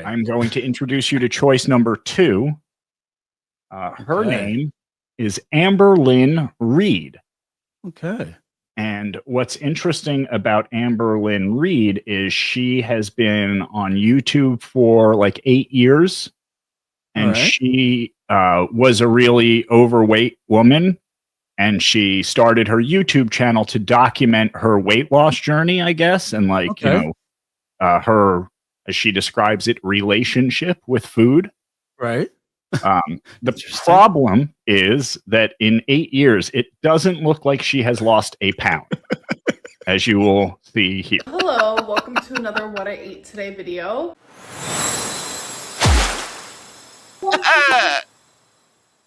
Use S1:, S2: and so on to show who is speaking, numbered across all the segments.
S1: I'm going to introduce you to choice number 2. Her name is Amberlynn Reid.
S2: Okay.
S1: And what's interesting about Amberlynn Reid is she has been on YouTube for like 8 years. And she was a really overweight woman. And she started her YouTube channel to document her weight loss journey, I guess. And like, her, as she describes it, relationship with food.
S2: Right.
S1: The problem is that in 8 years, it doesn't look like she has lost a pound, as you will see here.
S3: Hello, welcome to another What I Ate Today video.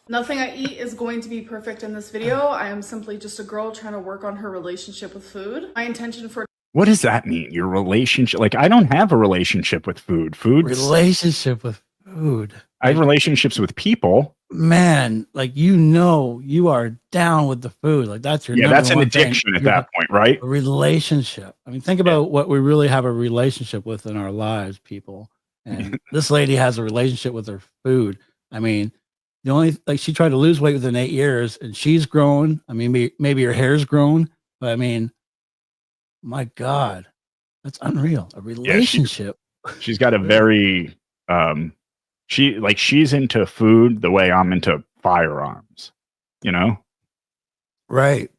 S3: Nothing I eat is going to be perfect in this video. I am simply just a girl trying to work on her relationship with food. My intention for—
S1: What does that mean? Your relationship? Like, I don't have a relationship with food.
S2: Relationship with food.
S1: I have relationships with people.
S2: Man, like, you are down with the food. Like, that's your
S1: that's an addiction at that point, right?
S2: A relationship. I mean, think about what we really have a relationship with in our lives, people. And this lady has a relationship with her food. I mean, the only, like, she tried to lose weight within 8 years and she's grown. I mean, maybe her hair's grown, but I mean, my God, that's unreal. A relationship.
S1: She's got a very, she's into food the way I'm into firearms, you know?
S2: Right.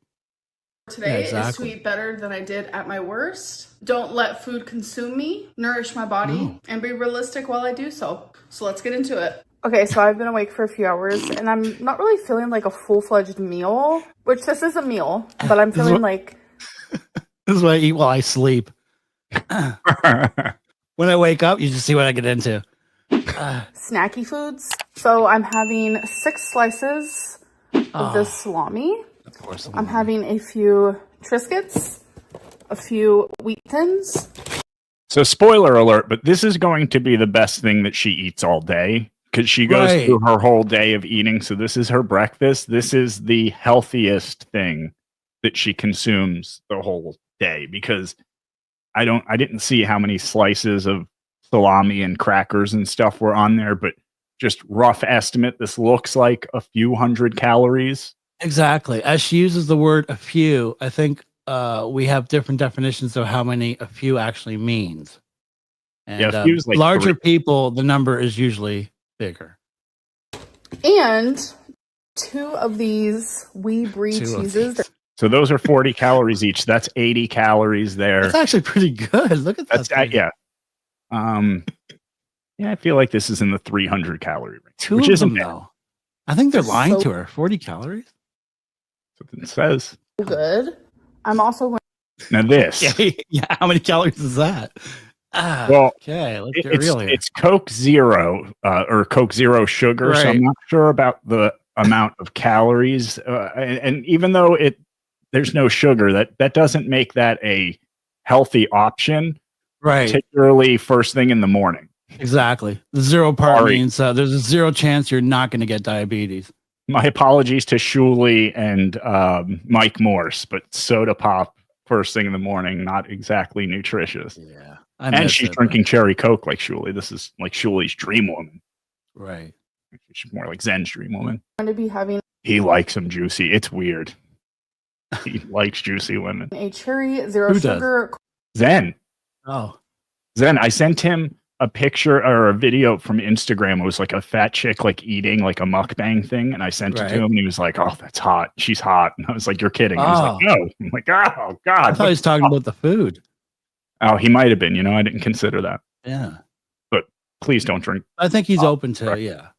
S3: Today is to eat better than I did at my worst. Don't let food consume me, nourish my body, and be realistic while I do so. So let's get into it. Okay, so I've been awake for a few hours and I'm not really feeling like a full-fledged meal, which this is a meal, but I'm feeling like...
S2: This is what I eat while I sleep. When I wake up, you just see what I get into.
S3: Snacky foods. So I'm having 6 slices of this salami.
S2: Of course.
S3: I'm having a few Triscuits, a few wheat thins.
S1: So spoiler alert, but this is going to be the best thing that she eats all day because she goes through her whole day of eating. So this is her breakfast. This is the healthiest thing that she consumes the whole day because I didn't see how many slices of salami and crackers and stuff were on there, but just rough estimate, this looks like a few hundred calories.
S2: Exactly. As she uses the word a few, I think we have different definitions of how many a few actually means. And like larger people, the number is usually bigger.
S3: And 2 of these Brie cheeses.
S1: So those are 40 calories each. That's 80 calories there.
S2: That's actually pretty good. Look at that.
S1: Yeah. I feel like this is in the 300 calorie range.
S2: 2 which of them, though. I think they're lying to her. 40 calories?
S1: That's what it says.
S3: Good. I'm also going.
S1: Now this.
S2: Yeah. How many calories is that?
S1: Well,
S2: okay. Let's get real here.
S1: It's Coke Zero or Coke Zero sugar. Right. So I'm not sure about the amount of calories. And even though there's no sugar, that doesn't make that a healthy option.
S2: Right.
S1: Particularly first thing in the morning.
S2: Exactly. The 0 part means there's a 0 chance you're not going to get diabetes.
S1: My apologies to Shuli and Mike Morse, but soda pop first thing in the morning, not exactly nutritious.
S2: Yeah.
S1: And she's drinking cherry Coke like Shuli. This is like Shuli's dream woman.
S2: Right.
S1: She's more like Zen's dream woman.
S3: I'm going to be having.
S1: He likes them juicy. It's weird. He likes juicy women.
S3: A cherry, 0 sugar.
S1: Zen.
S2: Oh.
S1: Zen, I sent him a picture or a video from Instagram. It was like a fat chick like eating like a mukbang thing, and I sent it to him and he was like, "Oh, that's hot. She's hot." And I was like, "You're kidding." He was like, "No." I'm like, "Oh God."
S2: I thought he was talking about the food.
S1: Oh, he might have been, I didn't consider that.
S2: Yeah.
S1: But please don't drink.
S2: I think he's open to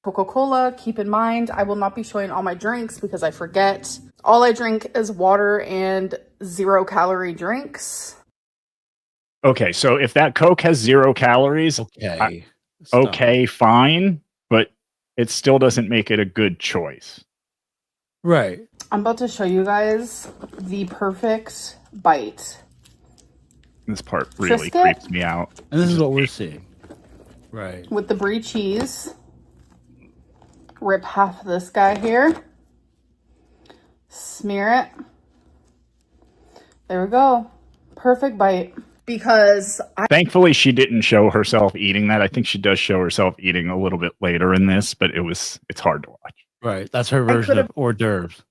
S3: Coca-Cola. Keep in mind, I will not be showing all my drinks because I forget. All I drink is water and 0 calorie drinks.
S1: Okay, so if that Coke has 0 calories, okay, fine, but it still doesn't make it a good choice.
S2: Right.
S3: I'm about to show you guys the perfect bite.
S1: This part really creeps me out.
S2: And this is what we're seeing. Right.
S3: With the brie cheese. Rip half of this guy here. Smear it. There we go. Perfect bite. because
S1: thankfully she didn't show herself eating that. I think she does show herself eating a little bit later in this, but it's hard to watch.
S2: Right. That's her version of hors d'oeuvres.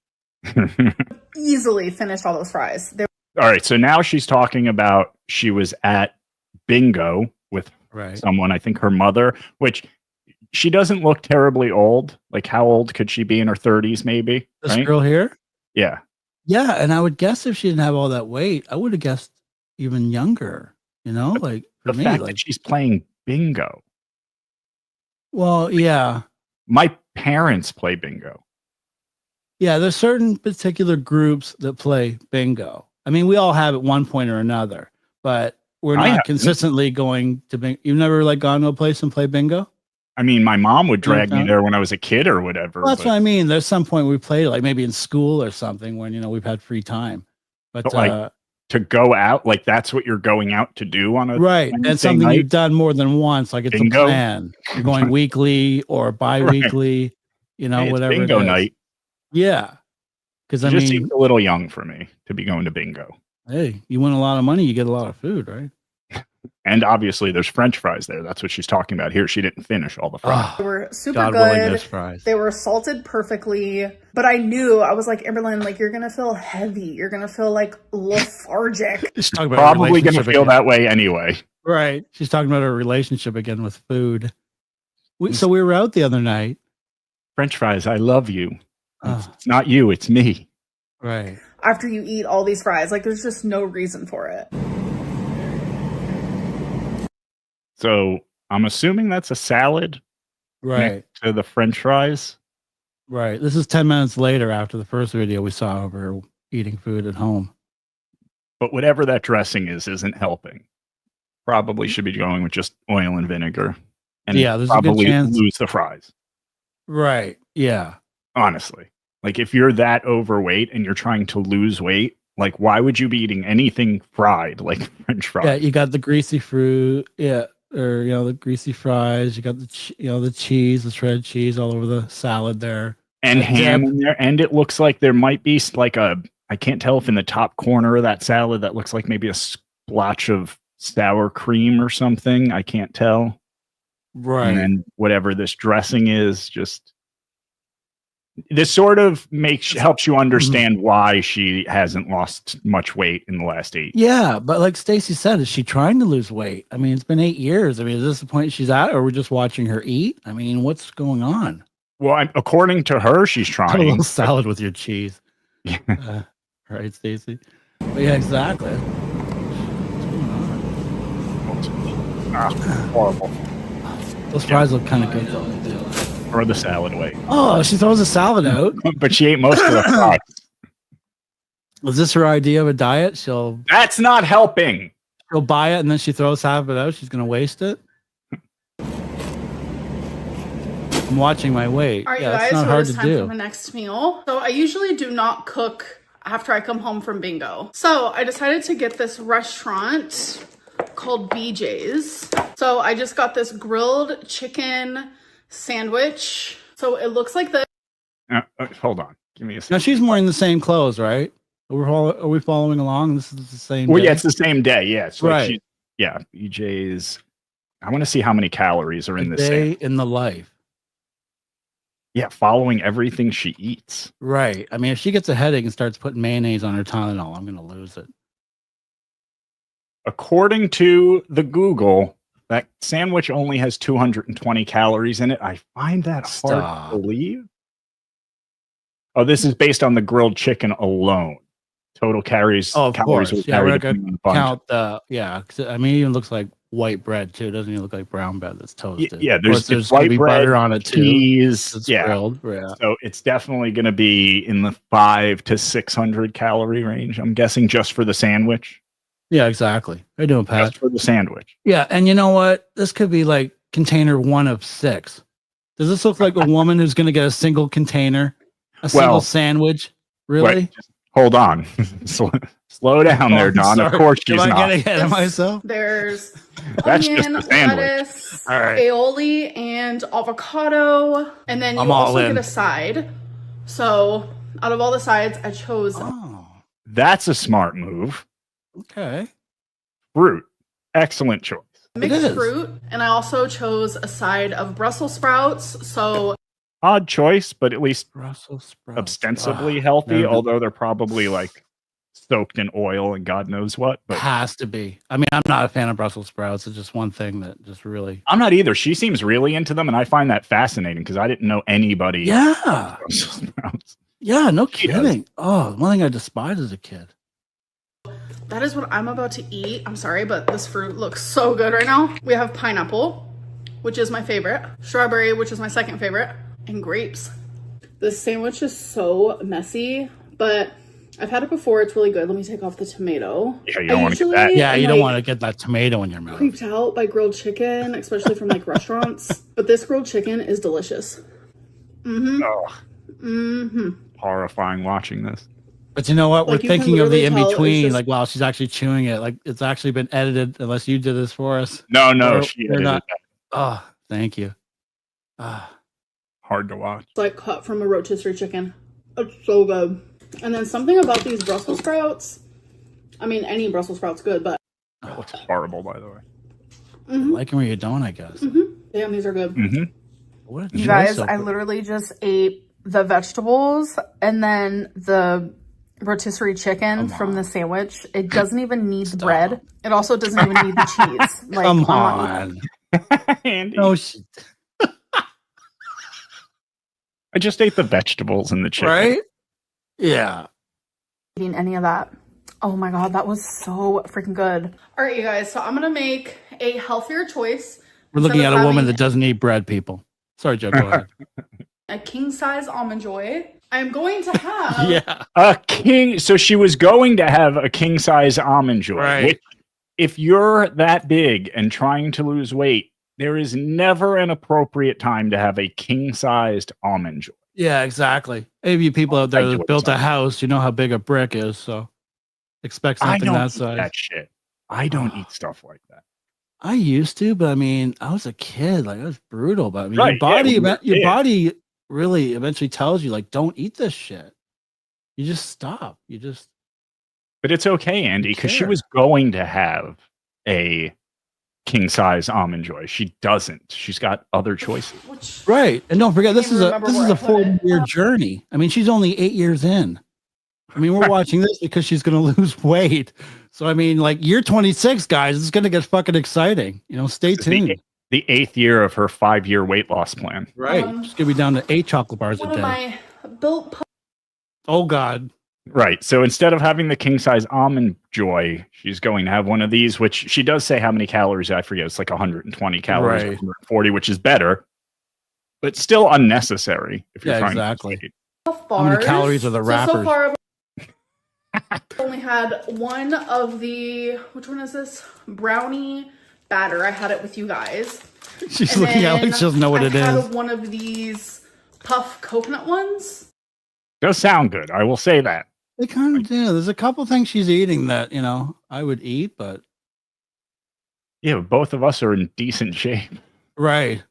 S3: Easily finished all those fries.
S1: All right. So now she's talking about she was at bingo with someone, I think her mother, which she doesn't look terribly old. Like, how old could she be? In her 30s, maybe?
S2: This girl here?
S1: Yeah.
S2: Yeah. And I would guess if she didn't have all that weight, I would have guessed even younger, like for me,
S1: fact that she's playing bingo.
S2: Well, yeah.
S1: My parents play bingo.
S2: Yeah, there's certain particular groups that play bingo. I mean, we all have at one point or another, but we're not consistently going to bingo. You've never gone to a place and play bingo?
S1: I mean, my mom would drag me there when I was a kid or whatever.
S2: Well, that's what I mean. There's some point we played maybe in school or something when, we've had free time. But
S1: to go out, that's what you're going out to do on a
S2: and something you've done more than once, it's bingo. A plan. You're going weekly or bi-weekly, whatever.
S1: Bingo night.
S2: Yeah. Because
S1: just seems a little young for me to be going to bingo.
S2: Hey, you win a lot of money, you get a lot of food, right?
S1: And obviously there's French fries there. That's what she's talking about here. She didn't finish all the fries.
S3: They were super good. Fries. They were salted perfectly. But I was like, Amberlynn, you're going to feel heavy. You're going to feel lethargic.
S2: She's talking about
S1: probably going to feel that way anyway.
S2: Right. She's talking about her relationship again with food. So we were out the other night.
S1: French fries, I love you. It's not you, it's me.
S2: Right.
S3: After you eat all these fries, there's just no reason for it.
S1: So I'm assuming that's a salad,
S2: right?
S1: To the French fries,
S2: right? This is 10 minutes later after the first video we saw of her eating food at home.
S1: But whatever that dressing isn't helping. Probably should be going with just oil and vinegar, and
S2: there's
S1: probably
S2: a good chance
S1: lose the fries.
S2: Right? Yeah.
S1: Honestly, if you're that overweight and you're trying to lose weight, why would you be eating anything fried like French fries?
S2: Yeah, you got the greasy fruit, or the greasy fries. You got the the cheese, the shredded cheese all over the salad there,
S1: and ham in there. And it looks like there might be I can't tell if in the top corner of that salad that looks like maybe a splotch of sour cream or something. I can't tell.
S2: Right.
S1: And then whatever this dressing is, this sort of helps you understand why she hasn't lost much weight in the last 8 years.
S2: Yeah, but like Stacy said, is she trying to lose weight? I mean, it's been 8 years. I mean, is this the point she's at, or we're just watching her eat? I mean, what's going on?
S1: Well, according to her, she's trying.
S2: A little salad with your cheese. Right, Stacy? Yeah, exactly. What's going on?
S1: Horrible.
S2: Those fries look kind of good, though.
S1: Throw the salad away.
S2: Oh, she throws the salad out.
S1: But she ate most of the fries.
S2: Was this her idea of a diet?
S1: That's not helping.
S2: She'll buy it and then she throws half of it out. She's going to waste it. I'm watching my weight.
S3: All right, guys, so it's time for the next meal. So I usually do not cook after I come home from bingo. So I decided to get this restaurant called BJ's. So I just got this grilled chicken sandwich. So it looks like this.
S1: Hold on. Give me a second.
S2: Now she's wearing the same clothes, right? Are we following along? This is the same day?
S1: Yeah, it's the same day. Yeah. It's
S2: right.
S1: BJ's. I want to see how many calories are in this
S2: day in the life.
S1: Yeah, following everything she eats.
S2: Right. I mean, if she gets a headache and starts putting mayonnaise on her Tylenol, I'm going to lose it.
S1: According to the Google, that sandwich only has 220 calories in it. I find that hard to believe. Oh, this is based on the grilled chicken alone. Total calories.
S2: Oh, of
S1: calories
S2: course. Yeah, we're going to count the. Yeah, I mean, it even looks like white bread too. It doesn't even look like brown bread that's toasted.
S1: Yeah, there's white bread,
S2: butter on it too.
S1: Cheese.
S2: It's grilled. Yeah.
S1: So it's definitely going to be in the 500 to 600 calorie range. I'm guessing just for the sandwich.
S2: Yeah, exactly. How you doing, Pat?
S1: Just for the sandwich.
S2: Yeah, and you know what? This could be like container 1 of 6. Does this look like a woman who's going to get a single container, single sandwich? Really?
S1: Wait, hold on. Slow down there, Don. Sorry. Of course she's not.
S2: Am I getting ahead of myself?
S3: There's
S1: That's
S3: onion,
S1: just a sandwich.
S3: lettuce, aioli, and avocado. And then you also get a side. So out of all the sides, I chose.
S1: Oh, that's a smart move.
S2: Okay.
S1: fruit. Excellent choice.
S3: Mixed fruit, and I also chose a side of Brussels sprouts. So
S1: odd choice, but at least
S2: Brussels sprouts.
S1: Ostensibly healthy, although they're probably like soaked in oil and God knows what. But
S2: has to be. I mean, I'm not a fan of Brussels sprouts. It's just one thing that just really.
S1: I'm not either. She seems really into them, and I find that fascinating because I didn't know anybody.
S2: Yeah. Yeah, no kidding. Oh, one thing I despised as a kid.
S3: That is what I'm about to eat. I'm sorry, but this fruit looks so good right now. We have pineapple, which is my favorite. Strawberry, which is my second favorite. And grapes. This sandwich is so messy, but I've had it before. It's really good. Let me take off the tomato.
S1: Yeah, you don't want to get that.
S2: Yeah, you don't want to get that tomato in your mouth.
S3: Creeped out by grilled chicken, especially from like restaurants. But this grilled chicken is delicious.
S1: Horrifying watching this.
S2: But you know what? We're thinking of the in-between, like while she's actually chewing it. Like it's actually been edited, unless you did this for us.
S1: No, she edited
S2: not. Oh, thank you.
S1: Hard to watch.
S3: It's like cut from a rotisserie chicken. It's so good. And then something about these Brussels sprouts. I mean, any Brussels sprouts good, but
S1: that looks horrible, by the way.
S2: Liking where you're doing, I guess.
S3: Damn, these are good.
S2: You
S3: guys, I literally just ate the vegetables and then the rotisserie chicken from the sandwich. It doesn't even need the bread. It also doesn't even need the cheese. Like,
S2: come on.
S1: Andy.
S2: No,
S1: I just ate the vegetables and the chicken.
S2: Right? Yeah.
S3: Eating any of that. Oh my God, that was so freaking good. All right, you guys. So I'm going to make a healthier choice.
S2: We're looking at a woman that doesn't eat bread, people. Sorry, Joe, go ahead.
S3: A king size almond joy. I'm going to have
S1: a king. So she was going to have a king size almond joy.
S2: Right.
S1: Which, if you're that big and trying to lose weight, there is never an appropriate time to have a king sized almond joy.
S2: Yeah, exactly. Maybe you people out there that built a house, you know how big a brick is, so expect something that size.
S1: That shit. I don't eat stuff like that.
S2: I used to, but I mean, I was a kid. Like, it was brutal. But I mean, your body really eventually tells you, like, don't eat this shit. You just stop.
S1: But it's okay, Andy, because she was going to have a king size almond joy. She doesn't. She's got other choices.
S2: Right. And don't forget, this is a 4-year journey. I mean, she's only 8 years in. I mean, we're watching this because she's going to lose weight. So, I mean, like, year 26, guys, it's going to get fucking exciting. You know, stay tuned.
S1: The 8th year of her 5-year weight loss plan.
S2: Right. She's going to be down to 8 chocolate bars a day. Oh, God.
S1: Right. So instead of having the king size almond joy, she's going to have one of these, which she does say how many calories. I forget. It's like 120 calories, 140, which is better, but still unnecessary if you're trying to lose weight.
S2: How many calories are the wrappers?
S3: So far, I only had one of the, which one is this? Brownie batter. I had it with you guys.
S2: She's looking at it like she doesn't know what it is.
S3: I had one of these puff coconut ones.
S1: Does sound good. I will say that.
S2: They kind of do. There's a couple things she's eating that, you know, I would eat, but.
S1: Yeah, both of us are in decent shape.
S2: Right.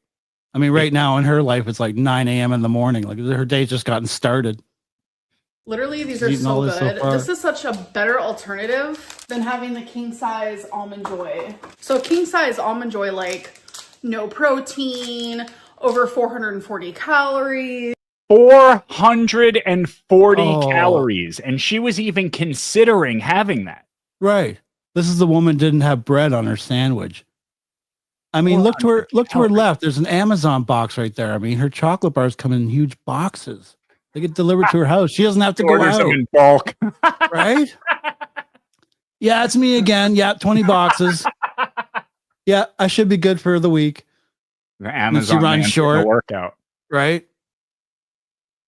S2: I mean, right now in her life, it's like 9 a.m. in the morning. Like her day's just gotten started.
S3: Literally, these are so good. This is such a better alternative than having the king size almond joy. So king size almond joy, like no protein, over 440 calories.
S1: 440 calories. And she was even considering having that.
S2: Right. This is the woman didn't have bread on her sandwich. I mean, look to her left. There's an Amazon box right there. I mean, her chocolate bars come in huge boxes. They get delivered to her house. She doesn't have to go out.
S1: In bulk.
S2: Right? Yeah, it's me again. Yeah, 20 boxes. Yeah, I should be good for the week.
S1: The Amazon
S2: she runs short.
S1: Workout.
S2: Right?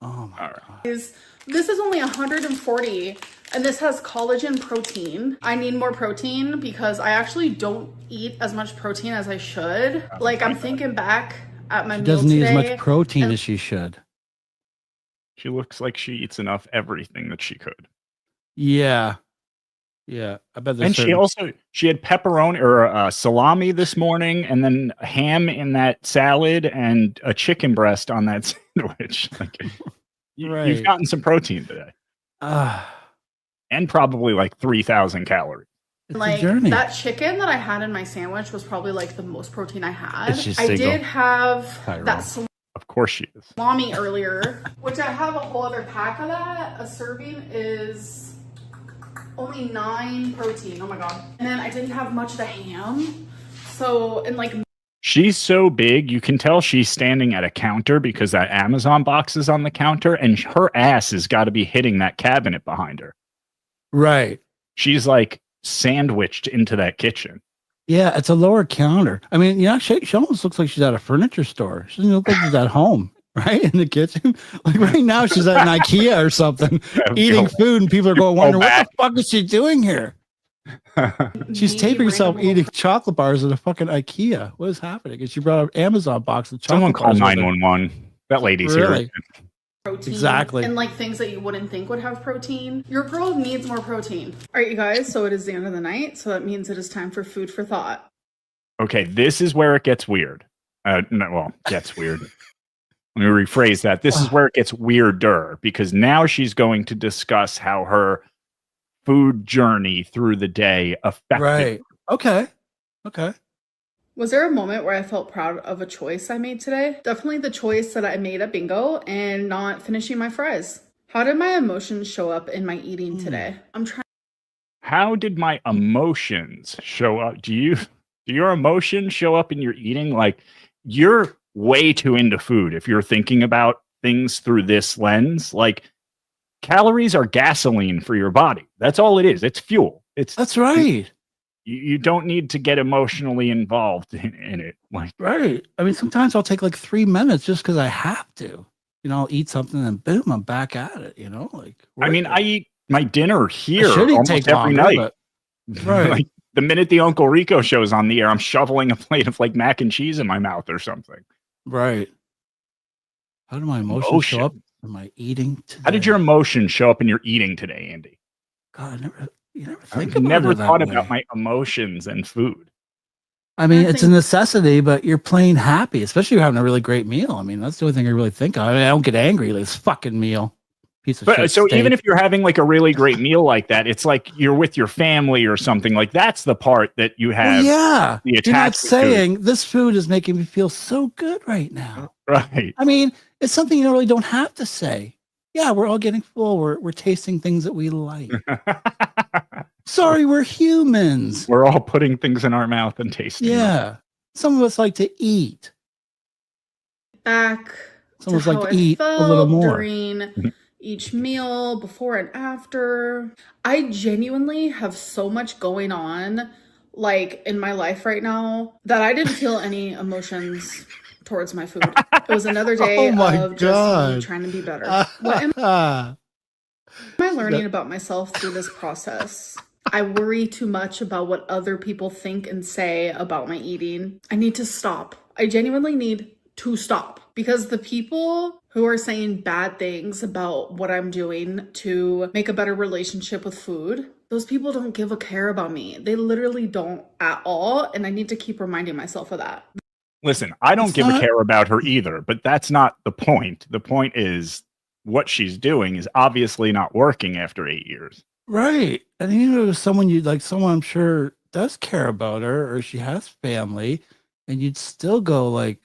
S2: Oh my God.
S3: This is only 140, and this has collagen protein. I need more protein because I actually don't eat as much protein as I should. Like, I'm thinking back at my meal today.
S2: She doesn't need as much protein as she should.
S1: She looks like she eats enough everything that she could.
S2: Yeah. Yeah. I bet
S1: and she had pepperoni or salami this morning, and then ham in that salad and a chicken breast on that sandwich. Like, you've gotten some protein today. And probably like 3,000 calories.
S3: Like that chicken that I had in my sandwich was probably like the most protein I had. I did have that
S1: of course she is.
S3: Salami earlier, which I have a whole other pack of that. A serving is only 9 protein. Oh my God. And then I didn't have much of the ham. So, and like
S1: she's so big, you can tell she's standing at a counter because that Amazon box is on the counter and her ass has got to be hitting that cabinet behind her.
S2: Right.
S1: She's like sandwiched into that kitchen.
S2: Yeah, it's a lower counter. I mean, she almost looks like she's at a furniture store. She doesn't look like she's at home, right? In the kitchen. Like right now she's at an IKEA or something, eating food, and people are going, wondering, what the fuck is she doing here? She's taping herself eating chocolate bars at a fucking IKEA. What is happening? And she brought an Amazon box of chocolate.
S1: Someone call 911. That lady's here.
S3: Protein.
S2: Exactly.
S3: And like things that you wouldn't think would have protein. Your girl needs more protein. All right, you guys. So it is the end of the night. So that means it is time for food for thought.
S1: Okay, this is where it gets weird. Gets weird. Let me rephrase that. This is where it gets weirder because now she's going to discuss how her food journey through the day affected.
S2: Right. Okay.
S3: Was there a moment where I felt proud of a choice I made today? Definitely the choice that I made at bingo and not finishing my fries. How did my emotions show up in my eating today?
S1: How did my emotions show up? Do your emotions show up in your eating? Like you're way too into food if you're thinking about things through this lens. Like calories are gasoline for your body. That's all it is. It's fuel.
S2: That's right.
S1: You don't need to get emotionally involved in it. Like
S2: right. I mean, sometimes I'll take like 3 minutes just because I have to. I'll eat something and boom, I'm back at it. Like
S1: I mean, I eat my dinner here almost every night.
S2: Right.
S1: Like the minute the Uncle Rico show's on the air, I'm shoveling a plate of like mac and cheese in my mouth or something.
S2: Right. How do my emotions show up in my eating today?
S1: How did your emotions show up in your eating today, Andy?
S2: God,
S1: I've never thought about my emotions and food.
S2: I mean, it's a necessity, but you're plain happy, especially if you're having a really great meal. I mean, that's the only thing I really think of. I mean, I don't get angry like this fucking meal. Piece of shit
S1: so
S2: steak.
S1: even if you're having like a really great meal like that, it's like you're with your family or something. Like that's the part that you have.
S2: Well, yeah.
S1: You're
S2: not saying this food is making me feel so good right now.
S1: Right.
S2: I mean, it's something you really don't have to say. Yeah, we're all getting full. We're tasting things that we like. Sorry, we're humans.
S1: We're all putting things in our mouth and tasting.
S2: Yeah. Some of us like to eat.
S3: Back.
S2: Some of us like to eat a little more.
S3: During each meal, before and after. I genuinely have so much going on, like in my life right now, that I didn't feel any emotions towards my food. It was another day of just me trying to be better. What am I learning about myself through this process? I worry too much about what other people think and say about my eating. I need to stop. I genuinely need to stop because the people who are saying bad things about what I'm doing to make a better relationship with food, those people don't give a care about me. They literally don't at all. And I need to keep reminding myself of that.
S1: Listen, I don't give a care about her either, but that's not the point. The point is what she's doing is obviously not working after 8 years.
S2: Right. And even if it was someone you'd like, someone I'm sure does care about her or she has family, and you'd still go like,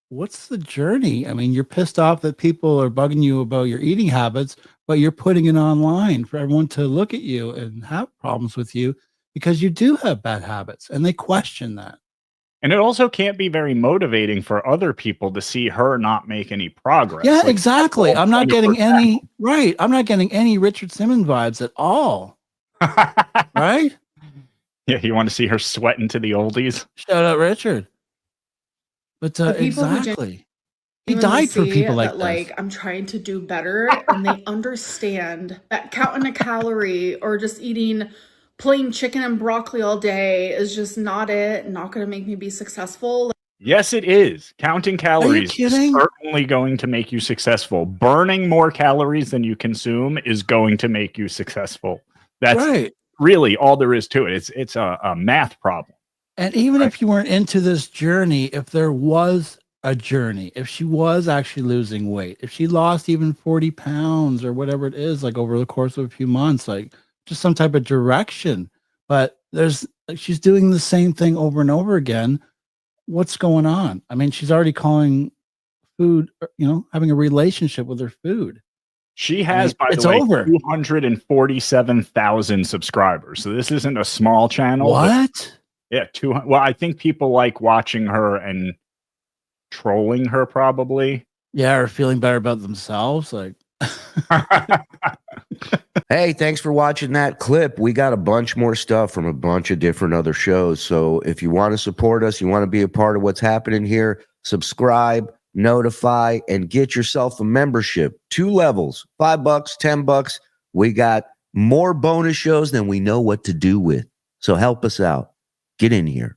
S2: what's the journey? I mean, you're pissed off that people are bugging you about your eating habits, but you're putting it online for everyone to look at you and have problems with you because you do have bad habits and they question that.
S1: And it also can't be very motivating for other people to see her not make any progress.
S2: Yeah, like, exactly. I'm not getting any, right. I'm not getting any Richard Simmons vibes at all. Right?
S1: Yeah, you want to see her sweating to the oldies?
S2: Shout out Richard. But exactly. He died for people like
S3: that. Like, I'm trying to do better and they understand that counting a calorie or just eating plain chicken and broccoli all day is just not going to make me be successful.
S1: Yes, it is. Counting calories is certainly going to make you successful. Burning more calories than you consume is going to make you successful. That's really all there is to it. It's a math problem.
S2: And even if you weren't into this journey, if there was a journey, if she was actually losing weight, if she lost even 40 pounds or whatever it is, like over the course of a few months, like just some type of direction, but she's doing the same thing over and over again. What's going on? I mean, she's already calling food, having a relationship with her food.
S1: She has, by the way, over 247,000 subscribers. So this isn't a small channel.
S2: What?
S1: Yeah, well, I think people like watching her and trolling her, probably.
S2: Yeah, or feeling better about themselves. Like,
S4: hey, thanks for watching that clip. We got a bunch more stuff from a bunch of different other shows. So if you want to support us, you want to be a part of what's happening here, subscribe, notify, and get yourself a membership. 2 levels, $5, $10. We got more bonus shows than we know what to do with. So help us out. Get in here.